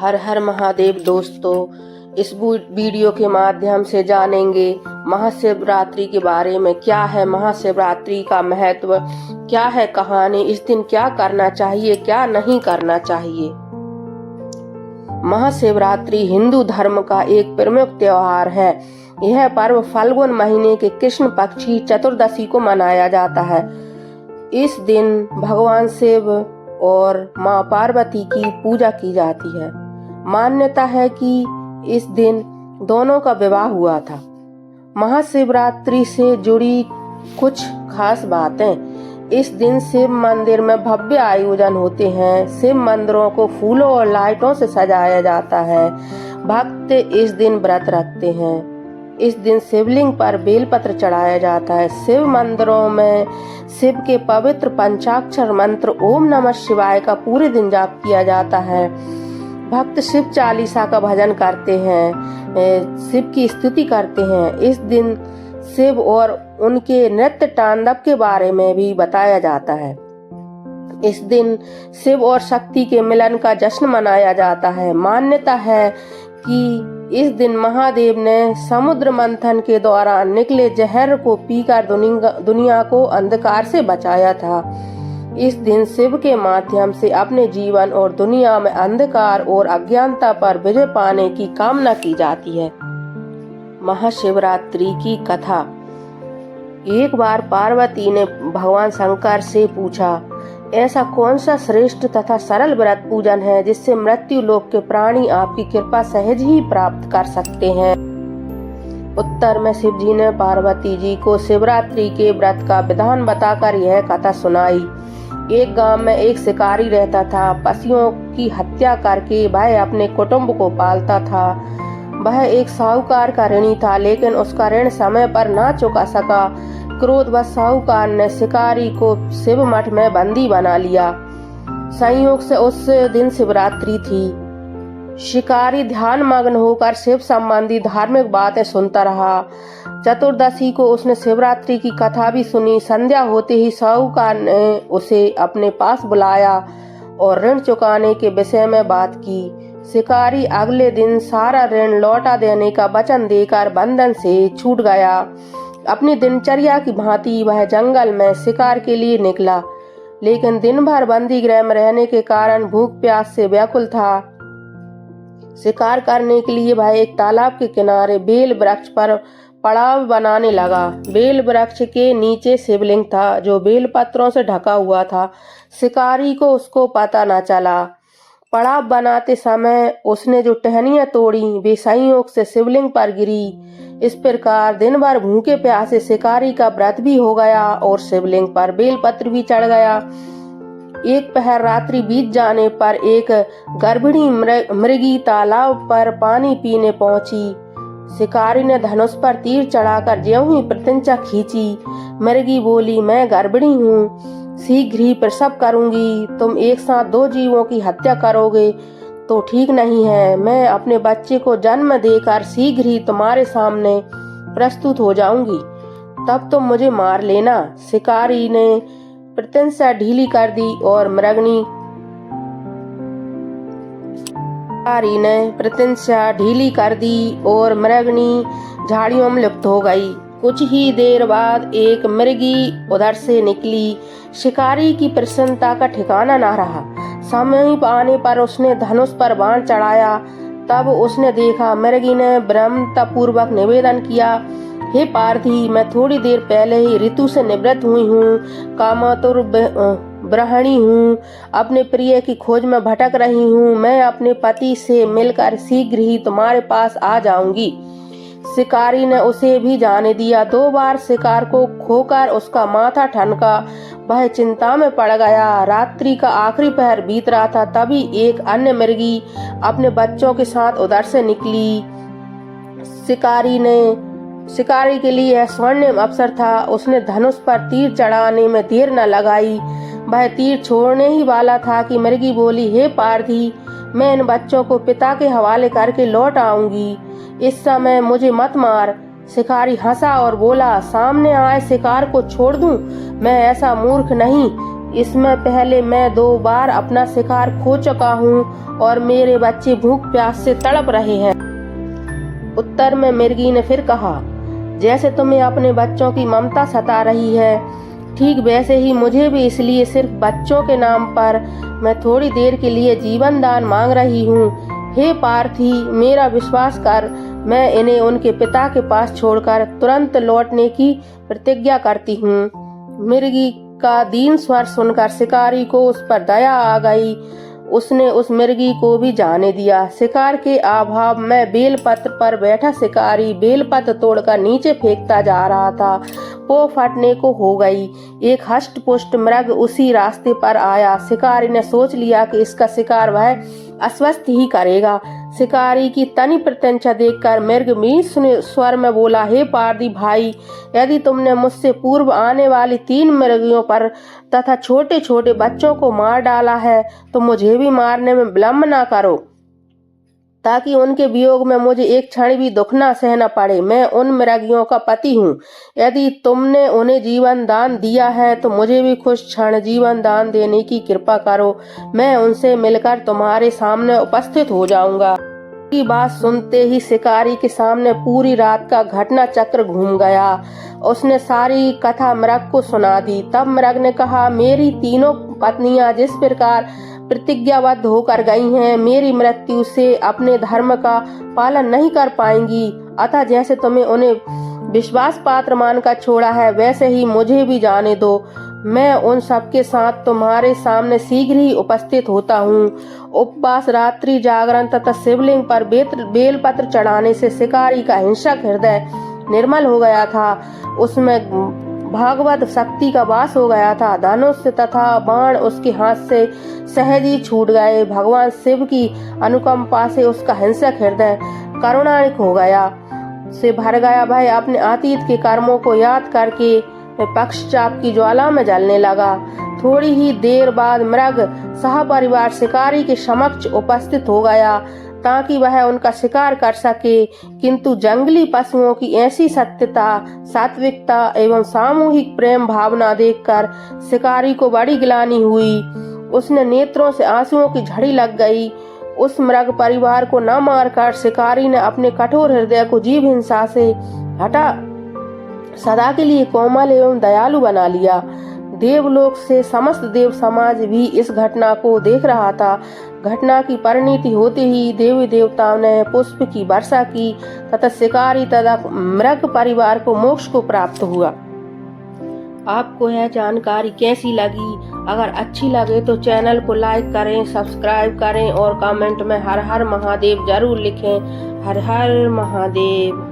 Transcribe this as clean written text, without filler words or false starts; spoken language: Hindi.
हर हर महादेव दोस्तों, इस वीडियो के माध्यम से जानेंगे महाशिवरात्रि के बारे में। क्या है महाशिवरात्रि का महत्व, क्या है कहानी, इस दिन क्या करना चाहिए, क्या नहीं करना चाहिए। महाशिवरात्रि हिंदू धर्म का एक प्रमुख त्योहार है। यह पर्व फाल्गुन महीने के कृष्ण पक्ष की चतुर्दशी को मनाया जाता है। इस दिन भगवान शिव और माँ पार्वती की पूजा की जाती है। मान्यता है कि इस दिन दोनों का विवाह हुआ था। महाशिवरात्रि से जुड़ी कुछ खास बातें। इस दिन शिव मंदिर में भव्य आयोजन होते हैं। शिव मंदिरों को फूलों और लाइटों से सजाया जाता है। भक्त इस दिन व्रत रखते हैं। इस दिन शिवलिंग पर बेलपत्र चढ़ाया जाता है। शिव मंदिरों में शिव के पवित्र पंचाक्षर मंत्र ओम नमः शिवाय का पूरे दिन जाप किया जाता है। भक्त शिव चालीसा का भजन करते हैं, शिव की स्तुति करते हैं। इस दिन शिव और उनके नृत्य तांडव के बारे में भी बताया जाता है। इस दिन शिव और शक्ति के मिलन का जश्न मनाया जाता है। मान्यता है कि इस दिन महादेव ने समुद्र मंथन के दौरान निकले जहर को पीकर दुनिया को अंधकार से बचाया था। इस दिन शिव के माध्यम से अपने जीवन और दुनिया में अंधकार और अज्ञानता पर विजय पाने की कामना की जाती है। महाशिवरात्रि की कथा। एक बार पार्वती ने भगवान शंकर से पूछा, ऐसा कौन सा श्रेष्ठ तथा सरल व्रत पूजन है जिससे मृत्यु लोक के प्राणी आपकी कृपा सहज ही प्राप्त कर सकते हैं। उत्तर में शिव जी ने पार्वती जी को शिवरात्रि के व्रत का विधान बताकर यह कथा सुनाई। एक गांव में एक शिकारी रहता था। पशुओं की हत्या करके वह अपने कुटुंब को पालता था। वह एक साहूकार का ऋणी था, लेकिन उसका ऋण समय पर ना चुका सका। क्रोधवश साहूकार ने शिकारी को शिव मठ में बंदी बना लिया। संयोग से उस दिन शिवरात्रि थी। शिकारी ध्यान मग्न होकर शिव संबंधी धार्मिक बातें सुनता रहा। चतुर्दशी को उसने शिवरात्रि की कथा भी सुनी। संध्या होते ही साहूकार ने उसे अपने पास बुलाया और ऋण चुकाने के विषय में बात की। शिकारी अगले दिन सारा ऋण लौटा देने का वचन देकर बंधन से छूट गया। अपनी दिनचर्या की भांति वह जंगल में शिकार के लिए निकला, लेकिन दिन भर बंदी गृह में रहने के कारण भूख प्यास से व्याकुल था। शिकार करने के लिए वह एक तालाब के किनारे बेल वृक्ष पर पड़ाव बनाने लगा। बेल वृक्ष के नीचे शिवलिंग था जो बेल पत्रों से ढका हुआ था। शिकारी को उसको पता न चला। पड़ाव बनाते समय उसने जो टहनियां तोड़ी वे संयोग से शिवलिंग पर गिरी। इस प्रकार दिन भर भूखे प्यासे शिकारी का व्रत भी हो गया और शिवलिंग पर बेलपत्र भी चढ़ गया। एक पहर रात्रि बीत जाने पर एक गर्भिणी मृगी तालाब पर पानी पीने पहुंची। शिकारी ने धनुष पर तीर चढ़ाकर ज्यों ही प्रतिज्ञा खींची। मृगी बोली, मैं गर्भिणी हूँ, शीघ्र ही प्रसव करूंगी। तुम एक साथ दो जीवों की हत्या करोगे तो ठीक नहीं है। मैं अपने बच्चे को जन्म देकर शीघ्र ही तुम्हारे सामने प्रस्तुत हो जाऊंगी, तब तुम मुझे मार लेना। शिकारी ने प्रतिज्ञा ढीली कर दी और मृगनी झाड़ियों में लिप्त हो गई। कुछ ही देर बाद एक मृगी उधर से निकली। शिकारी की प्रसन्नता का ठिकाना न रहा। समीप आने पर उसने धनुष पर बाण चढ़ाया। तब उसने देखा मृगी ने विनम्रतापूर्वक निवेदन किया, हे पार्थी, मैं थोड़ी देर पहले ही ऋतु से निवृत्त हुई हूँ, कामातुर गृहिणी हूँ, अपने प्रिय की खोज में भटक रही हूँ। मैं अपने पति से मिलकर शीघ्र ही तुम्हारे पास आ जाऊंगी। शिकारी ने उसे भी जाने दिया। 2 बार शिकार को खोकर उसका माथा ठनका। वह चिंता में पड़ गया। रात्रि का आखिरी पहर बीत रहा था। तभी एक अन्य मृगी अपने बच्चों के साथ उधर से निकली। शिकारी के लिए यह स्वर्णिम अवसर था। उसने धनुष पर तीर चढ़ाने में देर न लगाई। वह तीर छोड़ने ही वाला था कि मृगी बोली, हे पार्थी, मैं इन बच्चों को पिता के हवाले करके लौट आऊंगी। इस समय मुझे मत मार। शिकारी हंसा और बोला, सामने आए शिकार को छोड़ दूं? मैं ऐसा मूर्ख नहीं। इसमें पहले मैं 2 बार अपना शिकार खो चुका हूँ और मेरे बच्चे भूख प्यास से तड़प रहे हैं। उत्तर में मिर्गी ने फिर कहा, जैसे तुम्हें अपने बच्चों की ममता सता रही है, ठीक वैसे ही मुझे भी, इसलिए सिर्फ बच्चों के नाम पर मैं थोड़ी देर के लिए जीवन दान मांग रही हूँ। हे पार्थी, मेरा विश्वास कर, मैं इन्हें उनके पिता के पास छोड़कर तुरंत लौटने की प्रतिज्ञा करती हूँ। मिर्गी का दीन स्वर सुनकर शिकारी को उस पर दया आ गई। उसने उस मिर्गी को भी जाने दिया। शिकार के अभाव में बेलपत्र पर बैठा शिकारी बेलपत्र तोड़कर नीचे फेंकता जा रहा था। वो फटने को हो गई। एक हष्ट पुष्ट मृग उसी रास्ते पर आया। शिकारी ने सोच लिया कि इसका शिकार वह अस्वस्थ ही करेगा। शिकारी की तनी प्रत्यंचा देखकर मृग मीठ स्वर में बोला, हे पारधी भाई, यदि तुमने मुझसे पूर्व आने वाली 3 मृगियों पर तथा छोटे छोटे बच्चों को मार डाला है तो मुझे भी मारने में विलम्ब न करो, ताकि उनके वियोग में मुझे एक क्षण भी दुख न सहना पड़े। मैं उन मृगियों का पति हूँ। यदि तुमने उन्हें जीवन दान दिया है तो मुझे भी कुछ क्षण जीवन दान देने की कृपा करो। मैं उनसे मिलकर तुम्हारे सामने उपस्थित हो जाऊंगा। की बात सुनते ही शिकारी के सामने पूरी रात का घटना चक्र घूम गया। उसने सारी कथा मृग को सुना दी। तब मृग ने कहा, मेरी तीनों पत्नियां जिस प्रकार प्रतिज्ञाबद्ध होकर गई हैं, मेरी मृत्यु से अपने धर्म का पालन नहीं कर पाएंगी। अतः जैसे तुम्हें उन्हें विश्वास पात्र मानकर छोड़ा है, वैसे ही मुझे भी जाने दो। मैं उन सबके साथ तुम्हारे सामने शीघ्र ही उपस्थित होता हूँ। उपवास, रात्रि जागरण तथा शिवलिंग पर बेलपत्र चढ़ाने से शिकारी का हिंसक हृदय निर्मल हो गया था। उसमें भागवत शक्ति का वास हो गया था। धनुष तथा बाण उसके हाथ से सहज ही छूट गए। भगवान शिव की अनुकंपा से उसका हिंसक हृदय करुणानिक हो गया, से भर गया। भाई अपने अतीत के कर्मों को याद करके पक्षचाप की ज्वाला में जलने लगा। थोड़ी ही देर बाद मृग सहपरिवार शिकारी के समक्ष उपस्थित हो गया ताकि वह उनका शिकार कर सके, किंतु जंगली पशुओं की ऐसी सत्यता, सात्विकता एवं सामूहिक प्रेम भावना देखकर शिकारी को बड़ी ग्लानि हुई। उसने नेत्रों से आंसुओं की झड़ी लग गई। उस मृग परिवार को न मारकर शिकारी ने अपने कठोर हृदय को जीव हिंसा से हटा सदा के लिए कोमल एवं दयालु बना लिया। देवलोक से समस्त देव समाज भी इस घटना को देख रहा था। घटना की परिणति होते ही देवी देवताओं ने पुष्प की वर्षा की तथा शिकारी तथा मृग परिवार को मोक्ष को प्राप्त हुआ। आपको यह जानकारी कैसी लगी? अगर अच्छी लगे तो चैनल को लाइक करें, सब्सक्राइब करें और कमेंट में हर हर महादेव जरूर लिखें। हर हर महादेव।